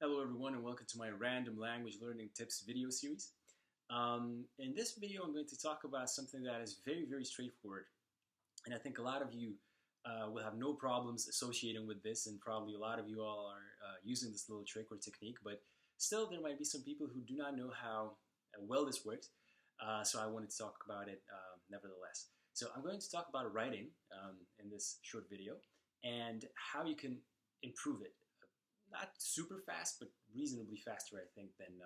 Hello everyone and welcome to my random language learning tips video series. In this video I'm going to talk about something that is very straightforward, and I think a lot of you will have no problems associating with this, and probably a lot of you all are using this little trick or technique, but still there might be some people who do not know how well this works, so I wanted to talk about it nevertheless. So I'm going to talk about writing in this short video and how you can improve it. Not super fast, but reasonably faster, I think, than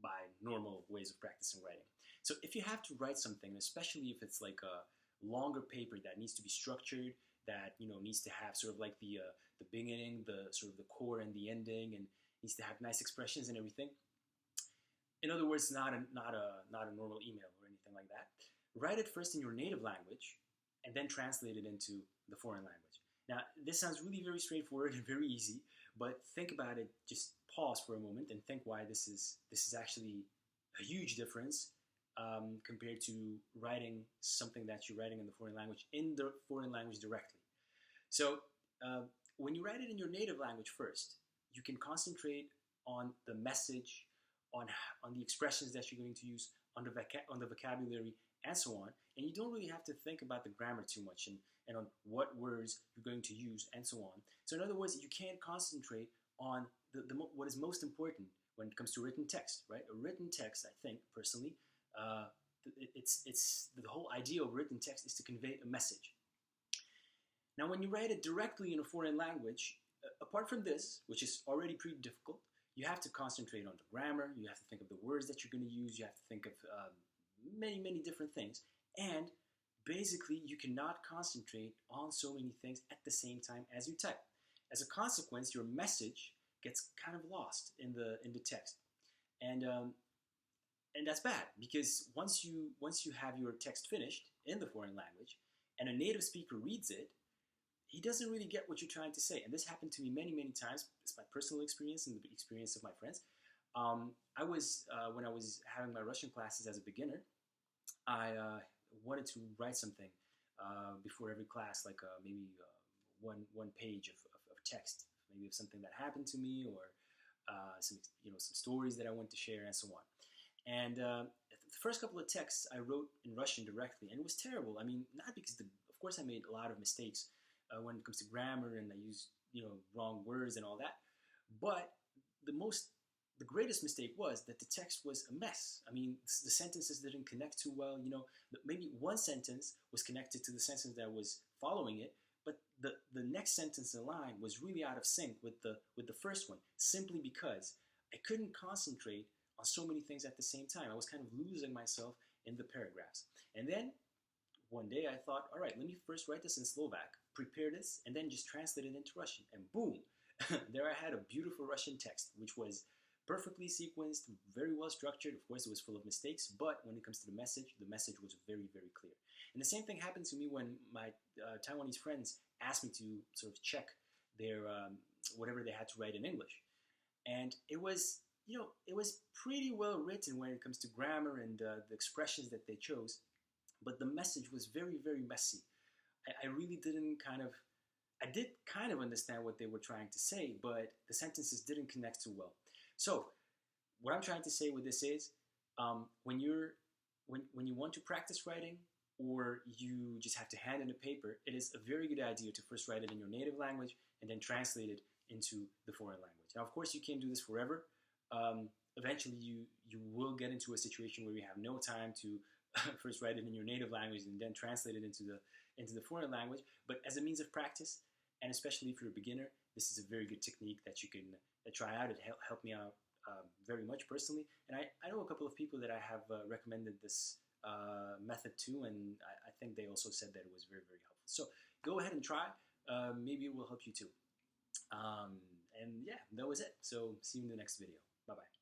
by normal ways of practicing writing. So if you have to write something, especially if it's like a longer paper that needs to be structured, that needs to have sort of like the beginning, the sort of the core and the ending, and needs to have nice expressions and everything. In other words, not a normal email or anything like that. Write it first in your native language, and then translate it into the foreign language. Now, this sounds really very straightforward and very easy, but think about it, just pause for a moment and think why this is actually a huge difference compared to writing something that you're writing in the foreign language directly. So when you write it in your native language first, you can concentrate on the message, on the expressions that you're going to use, on the vocabulary, and so on, and you don't really have to think about the grammar too much and on what words you're going to use and so on. So in other words, you can't concentrate on what is most important when it comes to written text, right? A written text, I think, personally, it's the whole idea of written text is to convey a message. Now, when you write it directly in a foreign language, apart from this, which is already pretty difficult, you have to concentrate on the grammar, you have to think of the words that you're going to use, you have to think of many different things, and basically you cannot concentrate on so many things at the same time as you type. As a consequence, your message gets kind of lost in the text, and that's bad, because once you have your text finished in the foreign language and a native speaker reads it, he doesn't really get what you're trying to say. And this happened to me many times. It's my personal experience and the experience of my friends. I was when I was having my Russian classes as a beginner, I wanted to write something before every class, like maybe one page of text, maybe of something that happened to me, or some stories that I want to share, and so on. And the first couple of texts I wrote in Russian directly, and it was terrible. I mean, not because of course I made a lot of mistakes when it comes to grammar, and I used wrong words and all that, but the greatest mistake was that the text was a mess. I mean, the sentences didn't connect too well. Maybe one sentence was connected to the sentence that was following it, but the next sentence in line was really out of sync with the first one, simply because I couldn't concentrate on so many things at the same time. I was kind of losing myself in the paragraphs. And then one day I thought, all right, let me first write this in Slovak, prepare this, and then just translate it into Russian. And boom, there I had a beautiful Russian text, which was perfectly sequenced, very well structured. Of course, it was full of mistakes, but when it comes to the message was very clear. And the same thing happened to me when my Taiwanese friends asked me to sort of check their whatever they had to write in English. And it was, it was pretty well written when it comes to grammar and the expressions that they chose, but the message was very messy. I really didn't I did kind of understand what they were trying to say, but the sentences didn't connect too well. So what I'm trying to say with this is, when you want to practice writing, or you just have to hand in a paper, it is a very good idea to first write it in your native language and then translate it into the foreign language. Now, of course, you can't do this forever. Eventually, you will get into a situation where you have no time to first write it in your native language and then translate it into the foreign language. But as a means of practice, and especially if you're a beginner, this is a very good technique that you can try out. It helped me out very much personally, and I know a couple of people that I have recommended this method to, and I think they also said that it was very helpful. So go ahead and try. Maybe it will help you too. And yeah, that was it. So see you in the next video. Bye bye.